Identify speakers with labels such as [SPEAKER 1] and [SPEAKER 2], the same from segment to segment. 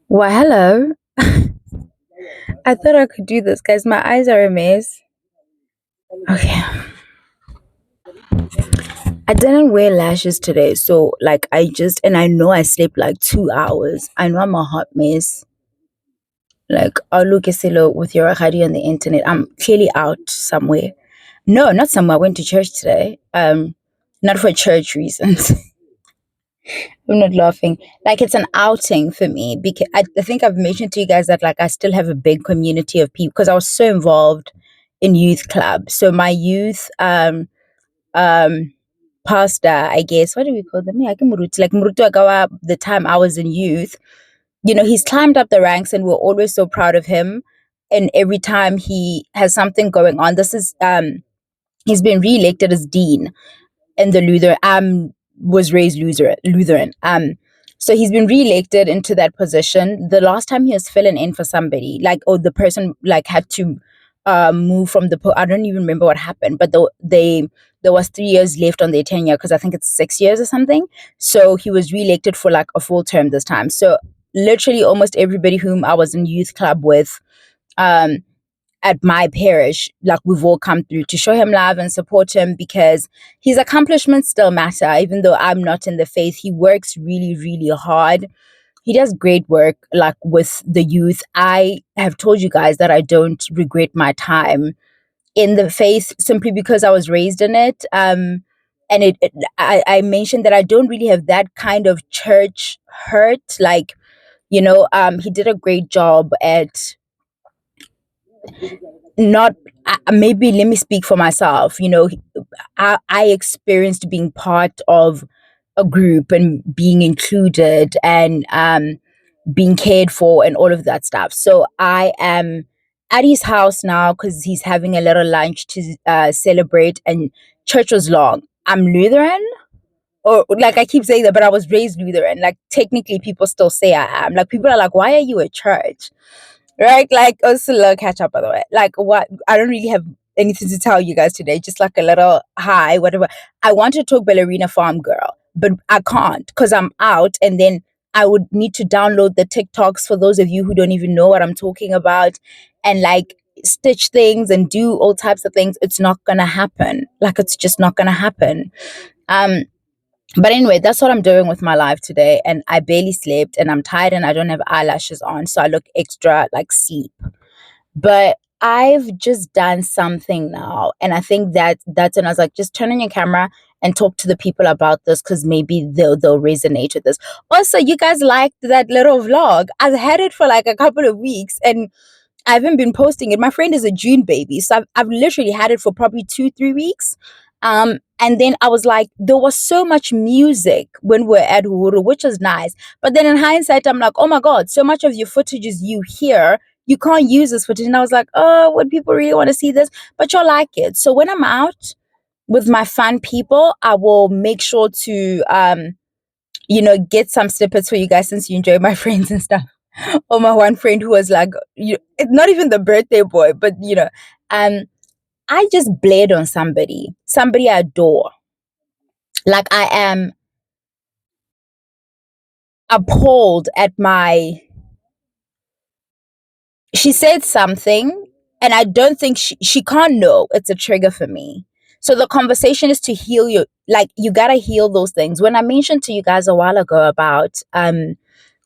[SPEAKER 1] Well, hello. I thought I could do this, guys. My eyes are a mess. Okay. I didn't wear lashes today, so and I know I slept like 2 hours. I know I'm a hot mess. Like, I'll look at Silo with your radio on the internet. I'm clearly out somewhere. No, not somewhere. I went to church today. Not for church reasons. I'm not laughing. Like, it's an outing for me because I think I've mentioned to you guys that like I still have a big community of people because I was so involved in youth club. So my youth um pastor, I guess, what do we call them? Yeah, like Murutu Agawa, the time I was in youth, he's climbed up the ranks and we're always so proud of him. And every time he has something going on, he's been re-elected as dean in the Lutheran was raised Lutheran. So he's been re-elected into that position. The last time he was filling in for somebody, like, or the person like had to move from I don't even remember what happened, but there was 3 years left on their tenure because I think it's 6 years or something. So he was re-elected for like a full term this time. So literally almost everybody whom I was in youth club with, um, at my parish, like we've all come through to show him love and support him because his accomplishments still matter. Even though I'm not in the faith, he works really, really hard. He does great work, like with the youth. I have told you guys that I don't regret my time in the faith simply because I was raised in it. And I mentioned that I don't really have that kind of church hurt. Like, he did a great job at not maybe let me speak for myself. I experienced being part of a group and being included and being cared for and all of that stuff. So I am at his house now because he's having a little lunch to celebrate, and church was long. I'm Lutheran, or like I keep saying that, but I was raised Lutheran. Like, technically, people still say I am. Like, people are like, why are you at church? Right? Like, also, little catch up, by the way. Like, what? I don't really have anything to tell you guys today. Just like a little hi, whatever. I want to talk Ballerina Farm Girl, but I can't because I'm out. And then I would need to download the TikToks for those of you who don't even know what I'm talking about and like stitch things and do all types of things. It's not going to happen. Like, it's just not going to happen. Um, but anyway, that's what I'm doing with my life today. And I barely slept and I'm tired and I don't have eyelashes on. So I look extra like sleep. But I've just done something now. And I think that's when I was like, just turn on your camera and talk to the people about this because maybe they'll resonate with this. Also, you guys liked that little vlog. I've had it for like a couple of weeks and I haven't been posting it. My friend is a June baby, so I've literally had it for probably 2-3 weeks. And then I was like, there was so much music when we're at Uhuru, which is nice. But then in hindsight, I'm like, oh my God, so much of your footage is you here. You can't use this footage. And I was like, oh, would people really want to see this? But you'll like it. So when I'm out with my fun people, I will make sure to get some snippets for you guys since you enjoy my friends and stuff. Or my one friend who was like, not even the birthday boy, but um, I just blared on somebody I adore. Like, I am appalled at my. She said something, and I don't think she can't know it's a trigger for me. So the conversation is to heal you. Like, you gotta heal those things. When I mentioned to you guys a while ago about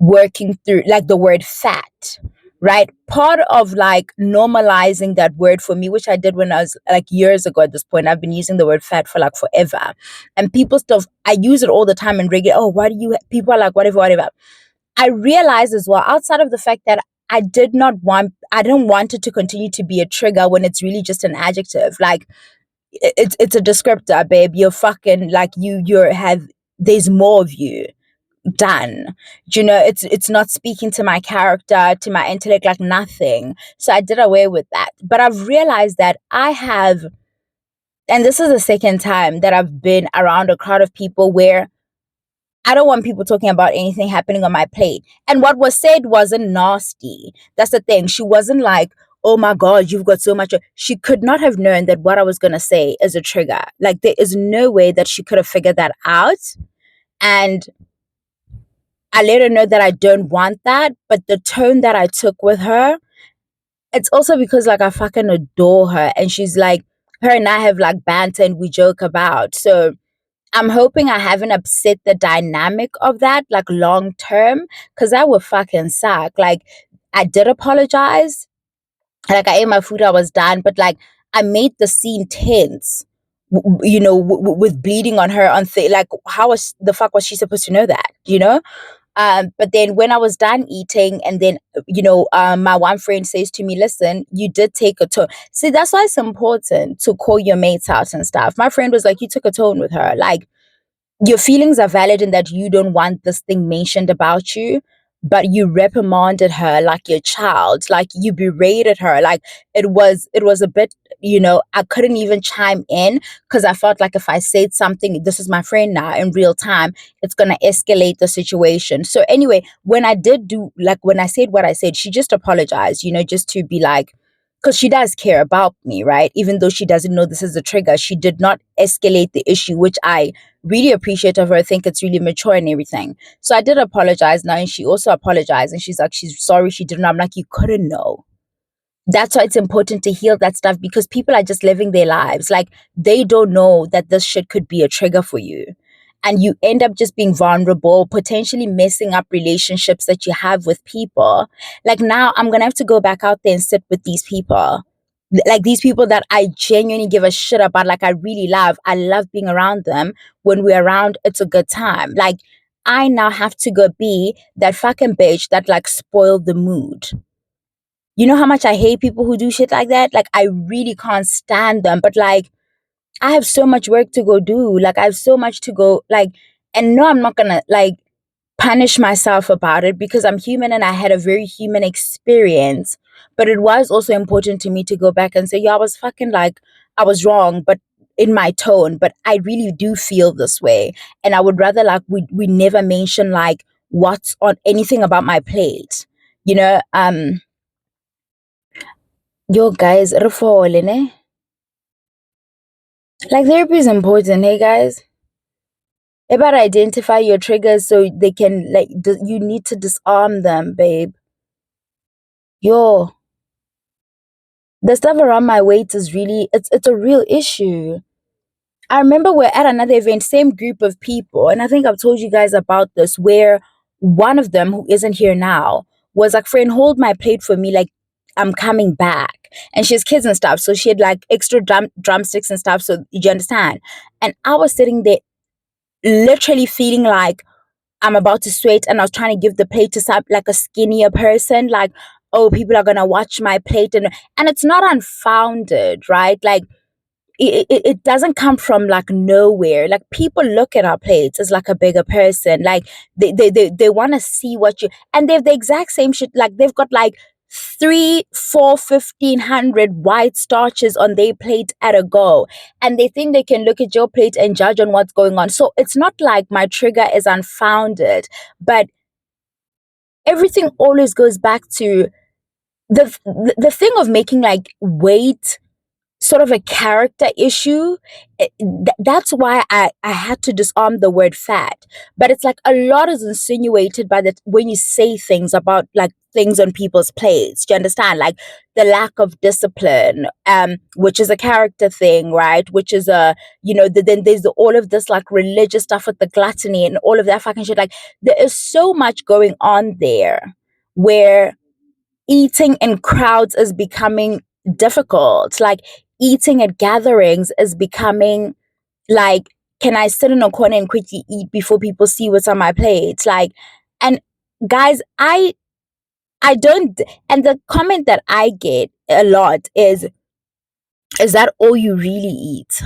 [SPEAKER 1] working through like the word fat, right? Part of like normalizing that word for me, which I did when I was like years ago at this point. I've been using the word fat for like forever. And people still I use it all the time and regular, oh, why do you people are like whatever, whatever. I realize as well, outside of the fact that I don't want it to continue to be a trigger when it's really just an adjective. Like, it's a descriptor, babe. You're fucking like you're have there's more of you done. It's not speaking to my character, to my intellect, like nothing. So I did away with that. But I've realized that I have, and this is the second time that I've been around a crowd of people where I don't want people talking about anything happening on my plate. And what was said wasn't nasty. That's the thing. She wasn't like, oh my God, you've got so much. She could not have known that what I was going to say is a trigger. Like, there is no way that she could have figured that out. And I let her know that I don't want that, but the tone that I took with her, it's also because like I fucking adore her, and she's like, her and I have like banter and we joke about. So I'm hoping I haven't upset the dynamic of that like long term, because that would fucking suck. Like I did apologize, like I ate my food, I was done, but like I made the scene tense. With bleeding on her on like how was the fuck was she supposed to know that? But then when I was done eating, and then my one friend says to me, "Listen, you did take a tone." See, that's why it's important to call your mates out and stuff. My friend was like, "You took a tone with her, like." Your feelings are valid in that you don't want this thing mentioned about you, but you reprimanded her like your child, like you berated her, like it was a bit, I couldn't even chime in because I felt like if I said something, this is my friend now in real time, it's gonna escalate the situation. So anyway, when I did do, like when I said what I said, she just apologized, just to be like, because she does care about me, right? Even though she doesn't know this is a trigger, she did not escalate the issue, which I really appreciate of her. I think it's really mature and everything. So I did apologize now, and she also apologized, and she's like, she's sorry she didn't know. I'm like, you couldn't know. That's why it's important to heal that stuff, because people are just living their lives. Like they don't know that this shit could be a trigger for you. And you end up just being vulnerable, potentially messing up relationships that you have with people. Like now I'm gonna have to go back out there and sit with these people. Like these people that I genuinely give a shit about, like I really love. I love being around them. When we're around, it's a good time. Like I now have to go be that fucking bitch that like spoiled the mood. You know how much I hate people who do shit like that? Like I really can't stand them. But like I have so much work to go do. Like I have so much to go like, and no, I'm not gonna like punish myself about it, because I'm human and I had a very human experience. But it was also important to me to go back and say, yeah, I was fucking like, I was wrong, but in my tone, but I really do feel this way. And I would rather like we never mention like what's on anything about my plate. You know, yo guys, like therapy is important, hey guys. About identify your triggers so they can like you need to disarm them, babe. Yo, the stuff around my weight is really it's a real issue. I remember we're at another event, same group of people, and I think I've told you guys about this, where one of them who isn't here now was like, friend, hold my plate for me, like I'm coming back. And she has kids and stuff, so she had like extra drumsticks and stuff, so you understand. And I was sitting there literally feeling like I'm about to sweat, and I was trying to give the plate to some like a skinnier person, like, oh, people are gonna watch my plate, and it's not unfounded, right? Like it doesn't come from like nowhere. Like people look at our plates as like a bigger person. Like they want to see what you, and they have the exact same shit. Like they've got like 3, 4, 1,500 white starches on their plate at a go. And they think they can look at your plate and judge on what's going on. So it's not like my trigger is unfounded, but everything always goes back to the thing of making like weight sort of a character issue. That's why I had to disarm the word fat. But it's like a lot is insinuated by that when you say things about like things on people's plates. Do you understand? Like the lack of discipline, which is a character thing, right? Which is then there's all of this like religious stuff with the gluttony and all of that fucking shit. Like there is so much going on there where eating in crowds is becoming difficult. Like eating at gatherings is becoming like, can I sit in a corner and quickly eat before people see what's on my plate? Like, and guys, I don't, and the comment that I get a lot is that all you really eat?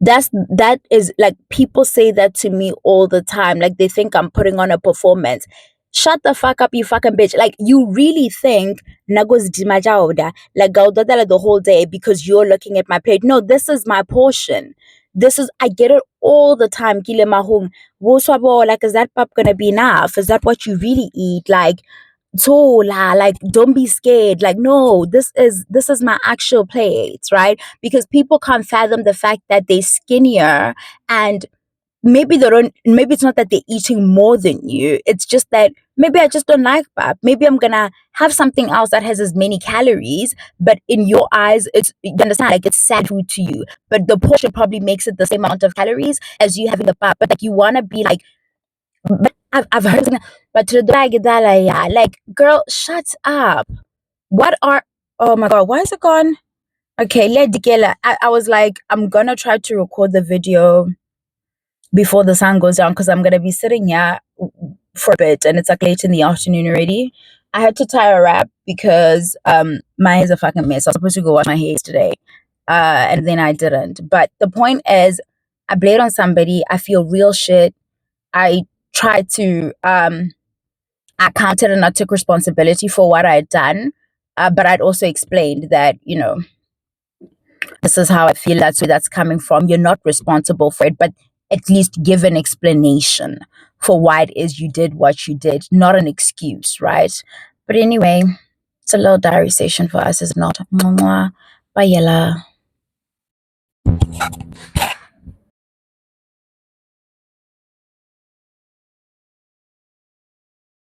[SPEAKER 1] That is like, people say that to me all the time, like they think I'm putting on a performance. Shut the fuck up, you fucking bitch. Like you really think nagos dimajauda like gaudadala the whole day because you're looking at my plate? No, this is my portion. This is, I get it all the time. Kile mahung wo swabo, like, is that pap gonna be enough? Is that what you really eat? Like, so like don't be scared. Like no, this is my actual plate, right? Because people can't fathom the fact that they're skinnier and maybe it's not that they're eating more than you. It's just that maybe I just don't like pap. Maybe I'm gonna have something else that has as many calories, but in your eyes, you understand, like it's sad food to you. But the portion probably makes it the same amount of calories as you having the pap. But like you wanna be like, but I've heard something, but to the yeah, like girl, shut up. What are Oh my god, why is it gone? Okay, let Dikela. I was like, I'm gonna try to record the video before the sun goes down because I'm gonna be sitting here for a bit and it's like late in the afternoon already. I had to tie a wrap because my hair's a fucking mess. I was supposed to go wash my hair today. And then I didn't. But the point is I blamed on somebody, I feel real shit. I tried to I counted and I took responsibility for what I had done. But I'd also explained that, this is how I feel, that's where that's coming from. You're not responsible for it, but at least give an explanation for why it is you did what you did, not an excuse, right? But anyway, it's a little diary session for us, is not. Mwah, mwah. Bye, Yella.